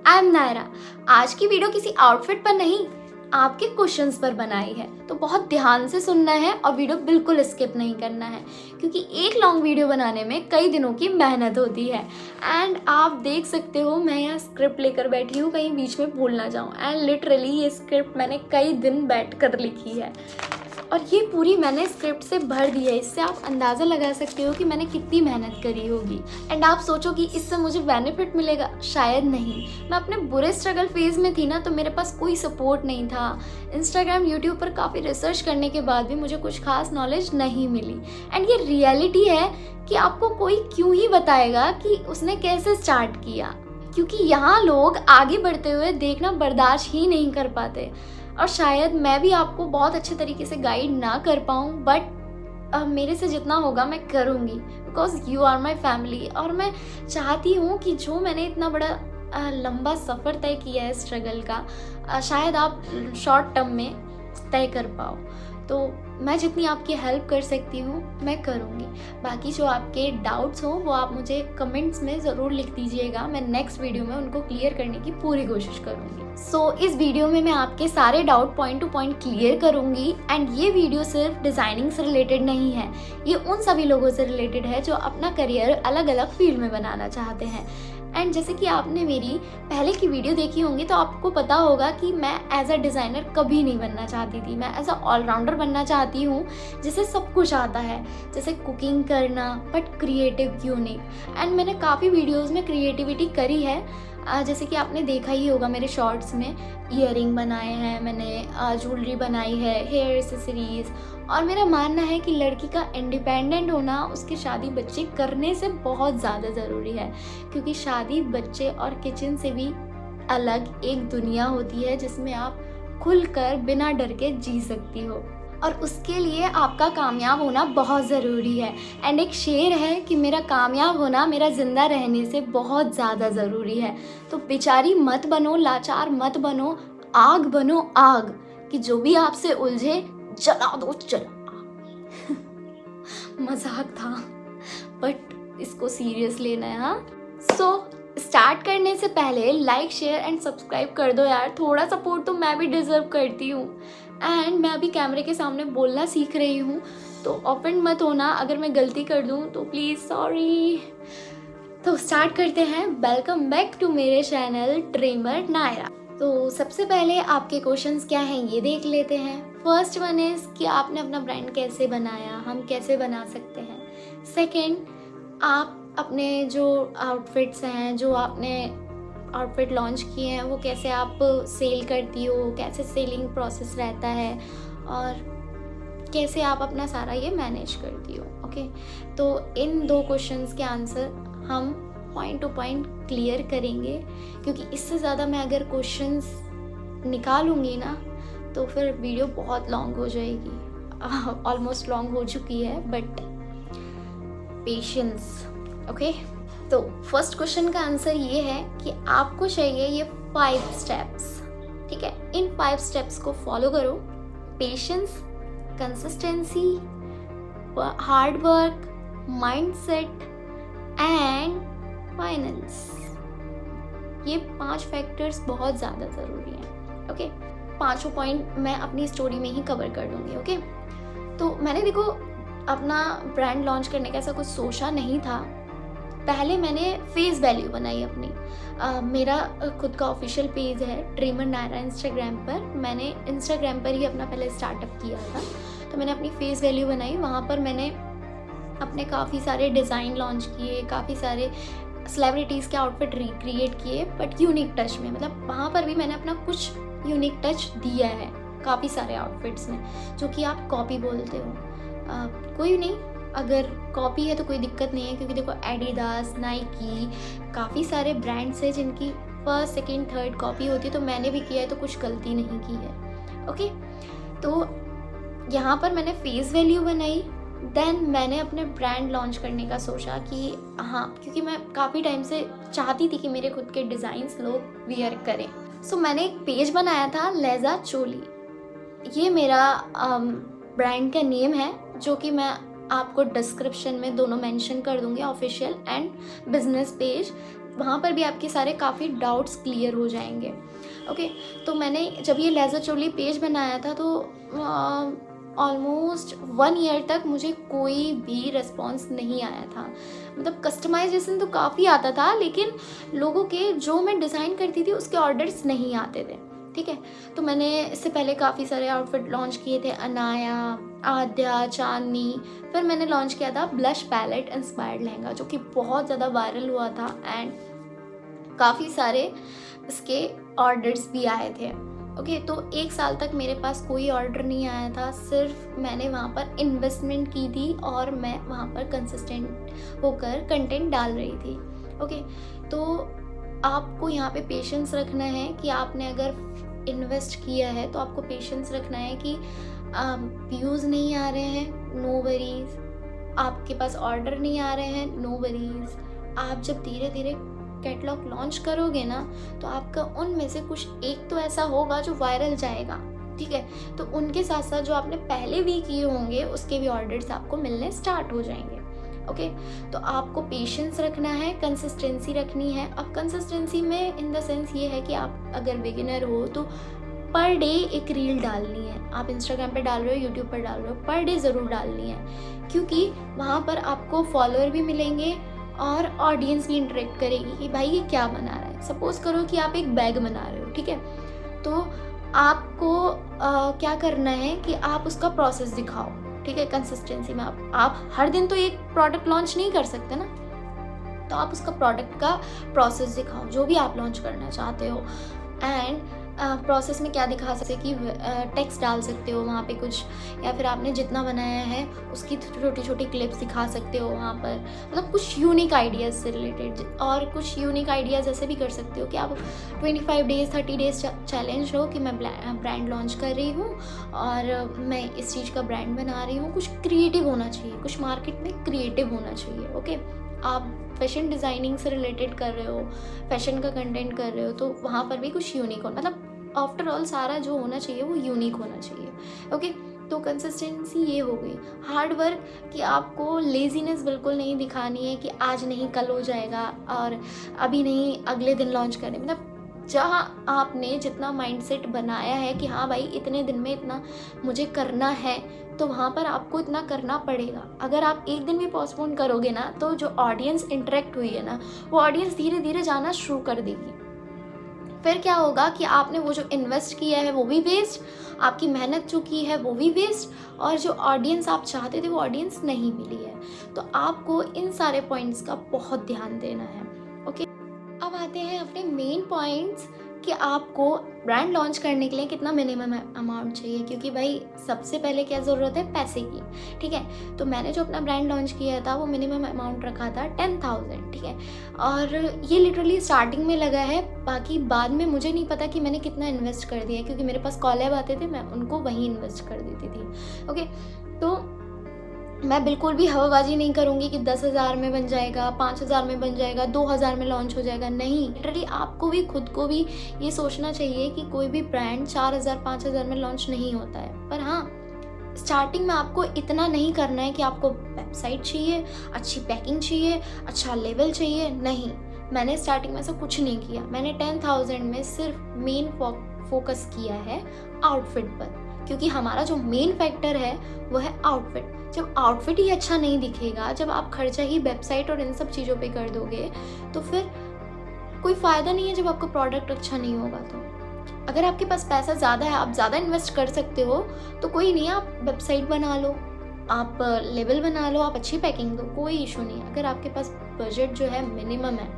I am Naira. आज की video किसी आउटफिट पर नहीं, आपके क्वेश्चंस पर बनाई है, तो बहुत ध्यान से सुनना है और वीडियो बिल्कुल स्किप नहीं करना है, क्योंकि एक लॉन्ग वीडियो बनाने में कई दिनों की मेहनत होती है। एंड आप देख सकते हो मैं यहाँ स्क्रिप्ट लेकर बैठी हूँ, कहीं बीच में भूल ना जाऊँ। एंड लिटरली ये स्क्रिप्ट मैंने कई दिन बैठ कर लिखी है और ये पूरी मैंने स्क्रिप्ट से भर दी है। इससे आप अंदाज़ा लगा सकते हो कि मैंने कितनी मेहनत करी होगी। एंड आप सोचो कि इससे मुझे बेनिफिट मिलेगा, शायद नहीं। मैं अपने बुरे स्ट्रगल फेज में थी ना, तो मेरे पास कोई सपोर्ट नहीं था। इंस्टाग्राम, यूट्यूब पर काफ़ी रिसर्च करने के बाद भी मुझे कुछ खास नॉलेज नहीं मिली। एंड ये रियलिटी है कि आपको कोई क्यों ही बताएगा कि उसने कैसे स्टार्ट किया, क्योंकि यहाँ लोग आगे बढ़ते हुए देखना बर्दाश्त ही नहीं कर पाते। और शायद मैं भी आपको बहुत अच्छे तरीके से गाइड ना कर पाऊँ, बट मेरे से जितना होगा मैं करूँगी, because you are my family. और मैं चाहती हूँ कि जो मैंने इतना बड़ा लंबा सफ़र तय किया है स्ट्रगल का, शायद आप शॉर्ट टर्म में तय कर पाओ। तो मैं जितनी आपकी हेल्प कर सकती हूँ मैं करूँगी। बाकी जो आपके डाउट्स हो वो आप मुझे कमेंट्स में ज़रूर लिख दीजिएगा। मैं नेक्स्ट वीडियो में उनको क्लियर करने की पूरी कोशिश करूँगी। सो इस वीडियो में मैं आपके सारे doubt point two point clear करूँगी। एंड ये वीडियो सिर्फ डिज़ाइनिंग से रिलेटेड नहीं है, ये उन सभी लोगों से रिलेटेड है जो अपना करियर अलग अलग फील्ड में बनाना चाहते हैं। एंड जैसे कि आपने मेरी पहले की वीडियो देखी होंगी तो आपको पता होगा कि मैं एज अ डिज़ाइनर कभी नहीं बनना चाहती थी। मैं एज अ ऑलराउंडर बनना चाहती हूँ जिसे सब कुछ आता है, जैसे कुकिंग करना, बट क्रिएटिव यूनिक। एंड मैंने काफ़ी वीडियोस में क्रिएटिविटी करी है, जैसे कि आपने देखा ही होगा मेरे शॉर्ट्स में ईयरिंग बनाए हैं मैंने, ज्वेलरी बनाई है, हेयर एक्सेसरीज। और मेरा मानना है कि लड़की का इंडिपेंडेंट होना उसके शादी बच्चे करने से बहुत ज़्यादा ज़रूरी है, क्योंकि शादी बच्चे और किचन से भी अलग एक दुनिया होती है जिसमें आप खुलकर बिना डर के जी सकती हो, और उसके लिए आपका कामयाब होना बहुत ज़रूरी है। एंड एक शेर है कि मेरा कामयाब होना मेरा ज़िंदा रहने से बहुत ज़्यादा ज़रूरी है। तो बेचारी मत बनो, लाचार मत बनो, आग बनो आग, कि जो भी आपसे उलझे जला दो, चला। मजाक था, बट इसको सीरियस लेना है। हाँ, सो स्टार्ट करने से पहले लाइक, शेयर एंड सब्सक्राइब कर दो यार। थोड़ा सपोर्ट तो मैं भी डिजर्व करती हूँ। एंड मैं अभी कैमरे के सामने बोलना सीख रही हूँ, तो ऑफेंड मत होना अगर मैं गलती कर दूँ तो प्लीज़ सॉरी। तो स्टार्ट करते हैं। वेलकम बैक टू मेरे चैनल ड्रीमर नायरा। तो सबसे पहले आपके क्वेश्चंस क्या हैं ये देख लेते हैं। फर्स्ट वन इज़ कि आपने अपना ब्रांड कैसे बनाया, हम कैसे बना सकते हैं। सेकंड, आप अपने जो आउटफिट्स हैं, जो आपने आउटफिट लॉन्च किए हैं, वो कैसे आप सेल करती हो, कैसे सेलिंग प्रोसेस रहता है, और कैसे आप अपना सारा ये मैनेज करती हो। ओके, तो इन दो क्वेश्चंस के आंसर हम पॉइंट टू पॉइंट क्लियर करेंगे, क्योंकि इससे ज़्यादा मैं अगर क्वेश्चंस निकालूंगी ना तो फिर वीडियो बहुत लॉन्ग हो जाएगी। ऑलमोस्ट लॉन्ग हो चुकी है, बट पेशेंस। ओके, तो फर्स्ट क्वेश्चन का आंसर ये है कि आपको चाहिए ये 5 स्टेप्स। ठीक है, इन 5 स्टेप्स को फॉलो करो। Patience, consistency, hard work, mindset and finance. ये 5 फैक्टर्स बहुत ज़्यादा ज़रूरी हैं। ओके, पांचों पॉइंट मैं अपनी स्टोरी में ही कवर कर दूंगी। ओके, तो मैंने देखो अपना ब्रांड लॉन्च करने का ऐसा कुछ सोचा नहीं था। पहले मैंने फेस वैल्यू बनाई अपनी। मेरा खुद का ऑफिशियल पेज है ड्रीमर नायरा इंस्टाग्राम पर। मैंने इंस्टाग्राम पर ही अपना पहले स्टार्टअप किया था, तो मैंने अपनी फेस वैल्यू बनाई। वहाँ पर मैंने अपने काफ़ी सारे डिज़ाइन लॉन्च किए, काफ़ी सारे सेलिब्रिटीज़ के आउटफिट रिक्रिएट किए, बट यूनिक टच में। मतलब वहाँ पर भी मैंने अपना कुछ यूनिक टच दिया है काफ़ी सारे आउटफिट्स में, जो कि आप कॉपी बोलते हो। कोई नहीं, अगर कॉपी है तो कोई दिक्कत नहीं है, क्योंकि देखो एडिडास, नाइकी, काफ़ी सारे ब्रांड्स हैं जिनकी फर्स्ट, सेकंड, थर्ड कॉपी होती है। तो मैंने भी किया है, तो कुछ गलती नहीं की है। ओके, तो यहाँ पर मैंने फेस वैल्यू बनाई। देन मैंने अपने ब्रांड लॉन्च करने का सोचा कि हाँ, क्योंकि मैं काफ़ी टाइम से चाहती थी कि मेरे खुद के डिज़ाइंस लोग वियर करें। सो मैंने एक पेज बनाया था, लेजा चोली। ये मेरा ब्रांड का नेम है, जो कि मैं आपको डिस्क्रिप्शन में दोनों मेंशन कर दूंगी, ऑफिशियल एंड बिजनेस पेज। वहाँ पर भी आपके सारे काफ़ी डाउट्स क्लियर हो जाएंगे। ओके, तो मैंने जब ये लेज़र चोली पेज बनाया था तो ऑलमोस्ट 1 ईयर तक मुझे कोई भी रिस्पॉन्स नहीं आया था। मतलब कस्टमाइजेशन तो काफ़ी आता था, लेकिन लोगों के जो मैं डिज़ाइन करती थी उसके ऑर्डर्स नहीं आते थे। ठीक है, तो मैंने इससे पहले काफ़ी सारे आउटफिट लॉन्च किए थे, अनाया, आद्या, चांदनी। फिर मैंने लॉन्च किया था ब्लश पैलेट इंस्पायर्ड लहंगा, जो कि बहुत ज़्यादा वायरल हुआ था एंड काफ़ी सारे इसके ऑर्डर्स भी आए थे। ओके, तो 1 साल तक मेरे पास कोई ऑर्डर नहीं आया था। सिर्फ मैंने वहाँ पर इन्वेस्टमेंट की थी और मैं वहाँ पर कंसिस्टेंट होकर कंटेंट डाल रही थी। ओके, तो आपको यहाँ पे पेशेंस रखना है कि आपने अगर इन्वेस्ट किया है तो आपको पेशेंस रखना है कि व्यूज़ नहीं आ रहे हैं, नो वरीज। आपके पास ऑर्डर नहीं आ रहे हैं, नो वरीज। आप जब धीरे धीरे कैटलॉग लॉन्च करोगे ना, तो आपका उनमें से कुछ एक तो ऐसा होगा जो वायरल जाएगा। ठीक है, तो उनके साथ साथ जो आपने पहले भी किए होंगे उसके भी ऑर्डर्स आपको मिलने स्टार्ट हो जाएंगे। ओके, तो आपको पेशेंस रखना है, कंसिस्टेंसी रखनी है। अब कंसिस्टेंसी में इन द सेंस ये है कि आप अगर बिगिनर हो तो पर डे एक रील डालनी है। आप इंस्टाग्राम पे डाल रहे हो, यूट्यूब पर डाल रहे हो, पर डे ज़रूर डालनी है, क्योंकि वहाँ पर आपको फॉलोअर भी मिलेंगे और ऑडियंस भी इंटरेक्ट करेगी कि भाई ये क्या बना रहा है। सपोज करो कि आप एक बैग बना रहे हो, ठीक है, तो आपको क्या करना है कि आप उसका प्रोसेस दिखाओ। ठीक है, कंसिस्टेंसी में आप हर दिन तो एक प्रोडक्ट लॉन्च नहीं कर सकते ना, तो आप उसका प्रोडक्ट का प्रोसेस दिखाओ जो भी आप लॉन्च करना चाहते हो। एंड प्रोसेस में क्या दिखा सकते कि टेक्स्ट डाल सकते हो वहाँ पे कुछ, या फिर आपने जितना बनाया है उसकी छोटी छोटी क्लिप्स दिखा सकते हो वहाँ पर। मतलब कुछ यूनिक आइडियाज़ से रिलेटेड, और कुछ यूनिक आइडियाज़ ऐसे भी कर सकते हो कि आप 25 डेज़ 30 डेज़ चैलेंज हो कि मैं ब्रांड लॉन्च कर रही हूँ और मैं इस चीज़ का ब्रांड बना रही हूँ। कुछ क्रिएटिव होना चाहिए, कुछ मार्केट में क्रिएटिव होना चाहिए। ओके, आप फैशन डिज़ाइनिंग से रिलेटेड कर रहे हो, फैशन का कंटेंट कर रहे हो, तो वहाँ पर भी कुछ यूनिक हो, मतलब आफ्टर ऑल सारा जो होना चाहिए वो यूनिक होना चाहिए। ओके, तो कंसिस्टेंसी ये हो गई। हार्ड वर्क कि आपको लेजीनेस बिल्कुल नहीं दिखानी है कि आज नहीं कल हो जाएगा और अभी नहीं अगले दिन लॉन्च करें। मतलब जहाँ आपने जितना माइंडसेट बनाया है कि हाँ भाई इतने दिन में इतना मुझे करना है, तो वहाँ पर आपको इतना करना पड़ेगा। अगर आप एक दिन भी पोस्टपोन करोगे ना, तो जो ऑडियंस इंटरेक्ट हुई है ना, वो ऑडियंस धीरे धीरे जाना शुरू कर देगी। फिर क्या होगा कि आपने वो जो इन्वेस्ट किया है वो भी वेस्ट, आपकी मेहनत जो की है वो भी वेस्ट, और जो ऑडियंस आप चाहते थे वो ऑडियंस नहीं मिली है। तो आपको इन सारे पॉइंट्स का बहुत ध्यान देना है। ओके, अब आते हैं अपने मेन पॉइंट्स कि आपको ब्रांड लॉन्च करने के लिए कितना मिनिमम अमाउंट चाहिए, क्योंकि भाई सबसे पहले क्या ज़रूरत है, पैसे की। ठीक है, तो मैंने जो अपना ब्रांड लॉन्च किया था वो मिनिमम अमाउंट रखा था 10,000। ठीक है, और ये लिटरली स्टार्टिंग में लगा है, बाकी बाद में मुझे नहीं पता कि मैंने कितना इन्वेस्ट कर दिया, क्योंकि मेरे पास कॉलैब आते थे, मैं उनको वहीं इन्वेस्ट कर देती थी। ओके, तो मैं बिल्कुल भी हवाबाजी नहीं करूँगी कि 10,000 में बन जाएगा, 5,000 में बन जाएगा, 2,000 में लॉन्च हो जाएगा। नहीं, लिटरली आपको भी खुद को भी ये सोचना चाहिए कि कोई भी ब्रांड 4,000 5,000 में लॉन्च नहीं होता है। पर हाँ, स्टार्टिंग में आपको इतना नहीं करना है कि आपको वेबसाइट चाहिए, अच्छी पैकिंग चाहिए, अच्छा लेवल चाहिए। नहीं, मैंने स्टार्टिंग में ऐसा कुछ नहीं किया। मैंने 10,000 में सिर्फ मेन फोकस किया है आउटफिट पर, क्योंकि हमारा जो मेन फैक्टर है वो है आउटफिट। जब आउटफिट ही अच्छा नहीं दिखेगा, जब आप खर्चा ही वेबसाइट और इन सब चीज़ों पे कर दोगे, तो फिर कोई फ़ायदा नहीं है जब आपका प्रोडक्ट अच्छा नहीं होगा। तो अगर आपके पास पैसा ज़्यादा है, आप ज़्यादा इन्वेस्ट कर सकते हो, तो कोई नहीं, आप वेबसाइट बना लो, आप लेवल बना लो, आप अच्छी पैकिंग दो, कोई इशू नहीं है। अगर आपके पास बजट जो है मिनिमम है,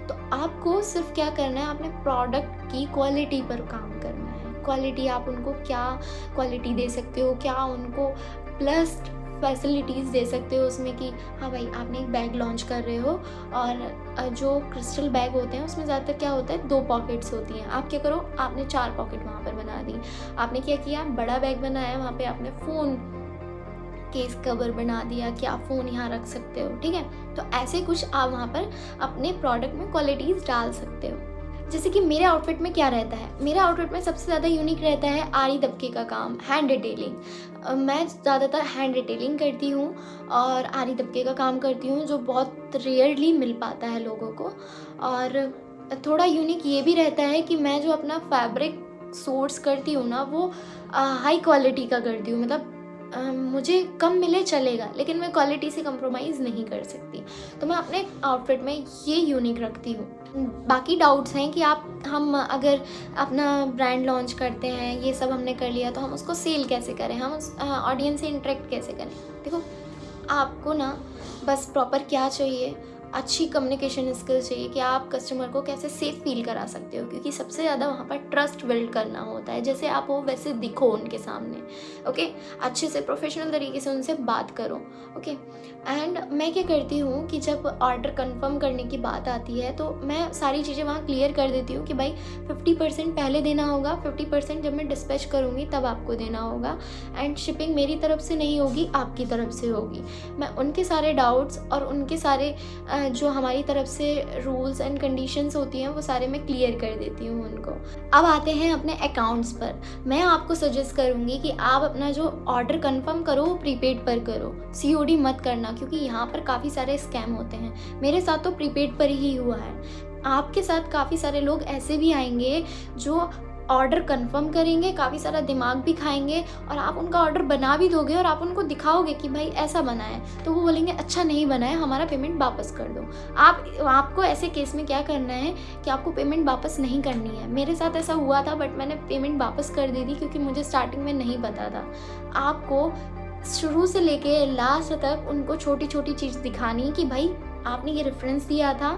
तो आपको सिर्फ क्या करना है, अपने प्रोडक्ट की क्वालिटी पर काम करना है। क्वालिटी, आप उनको क्या क्वालिटी दे सकते हो, क्या उनको प्लस फैसिलिटीज़ दे सकते हो उसमें कि हाँ भाई आपने एक बैग लॉन्च कर रहे हो, और जो क्रिस्टल बैग होते हैं उसमें ज़्यादातर क्या होता है, 2 पॉकेट्स होती हैं। आप क्या करो, आपने 4 पॉकेट वहाँ पर बना दी। आपने क्या किया, बड़ा बैग बनाया, वहाँ पे आपने फ़ोन केस कवर बना दिया कि आप फ़ोन यहाँ रख सकते हो। ठीक है, तो ऐसे कुछ आप वहाँ पर अपने प्रोडक्ट में क्वालिटीज़ डाल सकते हो। जैसे कि मेरे आउटफिट में क्या रहता है, मेरे आउटफिट में सबसे ज़्यादा यूनिक रहता है आरी दबके का काम, हैंड डिटेलिंग। मैं ज़्यादातर हैंड डिटेलिंग करती हूँ और आरी दबके का काम करती हूँ, जो बहुत रेयरली मिल पाता है लोगों को। और थोड़ा यूनिक ये भी रहता है कि मैं जो अपना फैब्रिक सोर्स करती हूँ ना, वो हाई क्वालिटी का करती हूँ। मतलब मुझे कम मिले चलेगा, लेकिन मैं क्वालिटी से कंप्रोमाइज़ नहीं कर सकती। तो मैं अपने आउटफिट में ये यूनिक रखती हूँ। बाकी डाउट्स हैं कि हम अगर अपना ब्रांड लॉन्च करते हैं, ये सब हमने कर लिया, तो हम उसको सेल कैसे करें, हम उस ऑडियंस से इंटरेक्ट कैसे करें। देखो, आपको ना बस प्रॉपर क्या चाहिए, अच्छी कम्युनिकेशन स्किल्स चाहिए कि आप कस्टमर को कैसे सेफ फील करा सकते हो, क्योंकि सबसे ज़्यादा वहाँ पर ट्रस्ट बिल्ड करना होता है। जैसे आप हो वैसे दिखो उनके सामने, ओके। अच्छे से प्रोफेशनल तरीके से उनसे बात करो, ओके। एंड मैं क्या करती हूँ कि जब ऑर्डर कंफर्म करने की बात आती है, तो मैं सारी चीज़ें वहाँ क्लियर कर देती हूँ कि भाई 50% पहले देना होगा, 50% जब मैं डिस्पैच करूँगी तब आपको देना होगा, एंड शिपिंग मेरी तरफ से नहीं होगी, आपकी तरफ से होगी। मैं उनके सारे डाउट्स और उनके सारे जो हमारी तरफ से रूल्स एंड कंडीशंस होती हैं, वो सारे मैं क्लियर कर देती हूँ उनको। अब आते हैं अपने अकाउंट्स पर। मैं आपको सजेस्ट करूँगी कि आप अपना जो ऑर्डर कंफर्म करो वो प्रीपेड पर करो, COD मत करना, क्योंकि यहाँ पर काफ़ी सारे स्कैम होते हैं। मेरे साथ तो प्रीपेड पर ही हुआ है। आपके साथ काफ़ी सारे लोग ऐसे भी आएंगे जो ऑर्डर कंफर्म करेंगे, काफ़ी सारा दिमाग भी खाएंगे, और आप उनका ऑर्डर बना भी दोगे और आप उनको दिखाओगे कि भाई ऐसा बना है, तो वो बोलेंगे अच्छा नहीं बना है, हमारा पेमेंट वापस कर दो। आपको ऐसे केस में क्या करना है कि आपको पेमेंट वापस नहीं करनी है। मेरे साथ ऐसा हुआ था, बट मैंने पेमेंट वापस कर दी थी, क्योंकि मुझे स्टार्टिंग में नहीं पता था। आपको शुरू से लेके लास्ट तक उनको छोटी छोटी चीज़ दिखानी कि भाई आपने ये रेफरेंस दिया था,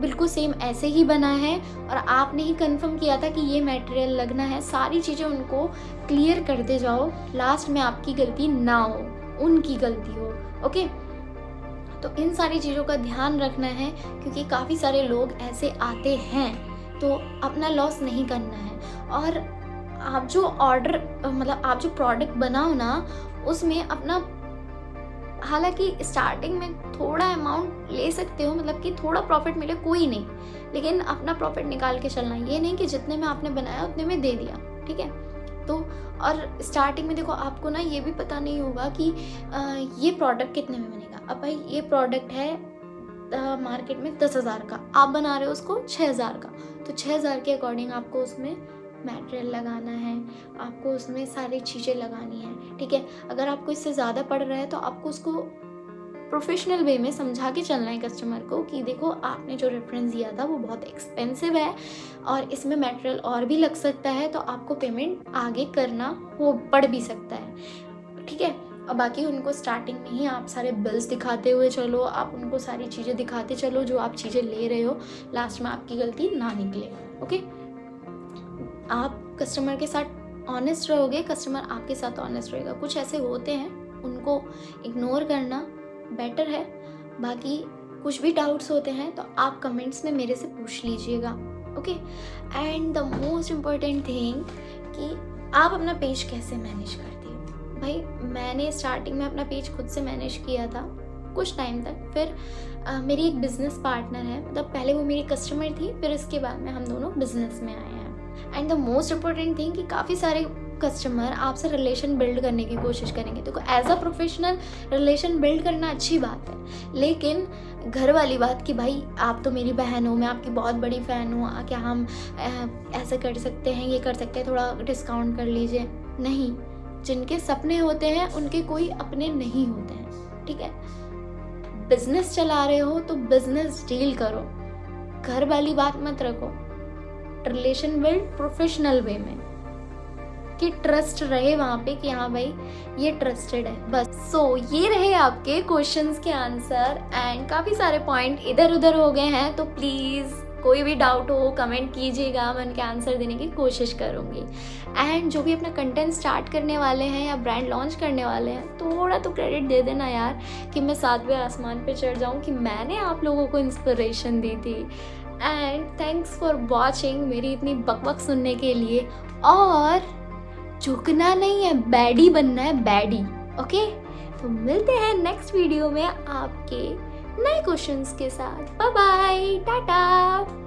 बिल्कुल सेम ऐसे ही बना है, और आपने ही कंफर्म किया था कि ये मटेरियल लगना है। सारी चीज़ें उनको क्लियर करते जाओ, लास्ट में आपकी गलती ना हो, उनकी गलती हो, ओके। तो इन सारी चीज़ों का ध्यान रखना है, क्योंकि काफ़ी सारे लोग ऐसे आते हैं, तो अपना लॉस नहीं करना है। और आप जो ऑर्डर मतलब आप जो प्रोडक्ट बनाओ ना, उसमें अपना, हालांकि स्टार्टिंग में थोड़ा अमाउंट ले सकते हो, मतलब कि थोड़ा प्रॉफिट मिले कोई नहीं, लेकिन अपना प्रॉफिट निकाल के चलना। ये नहीं कि जितने में आपने बनाया उतने में दे दिया, ठीक है। तो और स्टार्टिंग में देखो, आपको ना ये भी पता नहीं होगा कि ये प्रोडक्ट कितने में बनेगा। अब भाई ये प्रोडक्ट है मार्केट में 10,000 का, आप बना रहे हो उसको 6,000 का, तो 6,000 के अकॉर्डिंग आपको उसमें मटेरियल लगाना है, आपको उसमें सारी चीज़ें लगानी है, ठीक है। अगर आपको इससे ज़्यादा पड़ रहा है, तो आपको उसको प्रोफेशनल वे में समझा के चलना है कस्टमर को कि देखो, आपने जो रेफरेंस दिया था वो बहुत एक्सपेंसिव है, और इसमें मटेरियल और भी लग सकता है, तो आपको पेमेंट आगे करना वो पड़ भी सकता है, ठीक है। और बाकी उनको स्टार्टिंग में ही आप सारे बिल्स दिखाते हुए चलो, आप उनको सारी चीज़ें दिखाते चलो जो आप चीज़ें ले रहे हो, लास्ट में आपकी गलती ना निकले, ओके। आप कस्टमर के साथ ऑनेस्ट रहोगे, कस्टमर आपके साथ ऑनेस्ट रहेगा। कुछ ऐसे होते हैं, उनको इग्नोर करना बेटर है। बाकी कुछ भी डाउट्स होते हैं तो आप कमेंट्स में मेरे से पूछ लीजिएगा, okay. And the most important thing कि आप अपना पेज कैसे मैनेज करती हो। भाई मैंने स्टार्टिंग में अपना पेज खुद से मैनेज किया था कुछ टाइम तक, फिर मेरी एक बिज़नेस पार्टनर है, मतलब पहले वो मेरी कस्टमर थी, फिर इसके बाद में हम दोनों बिजनेस में आए हैं। And the most important thing कि काफ़ी सारे कस्टमर आपसे रिलेशन बिल्ड करने की कोशिश करेंगे। तो as a professional relation build करना अच्छी बात है, लेकिन घर वाली बात कि भाई आप तो मेरी बहन हो, मैं आपकी बहुत बड़ी फ़ैन हूँ, क्या हम ऐसा कर सकते हैं, ये कर सकते हैं, थोड़ा डिस्काउंट कर लीजिए। नहीं, जिनके सपने होते हैं उनके कोई अपने नहीं होते हैं, ठीक है। बिजनेस चला रहे हो तो बिजनेस डील करो, घर वाली बात मत रखो। रिलेशन बिल्ड प्रोफेशनल वे में, कि ट्रस्ट रहे वहाँ पे कि हाँ भाई ये ट्रस्टेड है, बस। सो ये रहे आपके क्वेश्चंस के आंसर, एंड काफ़ी सारे पॉइंट इधर उधर हो गए हैं, तो प्लीज़ कोई भी डाउट हो कमेंट कीजिएगा, मैं उनके आंसर देने की कोशिश करूँगी। एंड जो भी अपना कंटेंट स्टार्ट करने वाले हैं या ब्रांड लॉन्च करने वाले हैं, थोड़ा तो क्रेडिट दे देना यार, कि मैं 7वें आसमान पे चढ़ जाऊँ कि मैंने आप लोगों को इंस्पिरेशन दी थी। एंड थैंक्स फॉर वॉचिंग, मेरी इतनी बकबक सुनने के लिए। और झुकना नहीं है, बैडी बनना है, बैडी, ओके। तो मिलते हैं नेक्स्ट वीडियो में आपके नए क्वेश्चंस के साथ। Bye bye, Tata.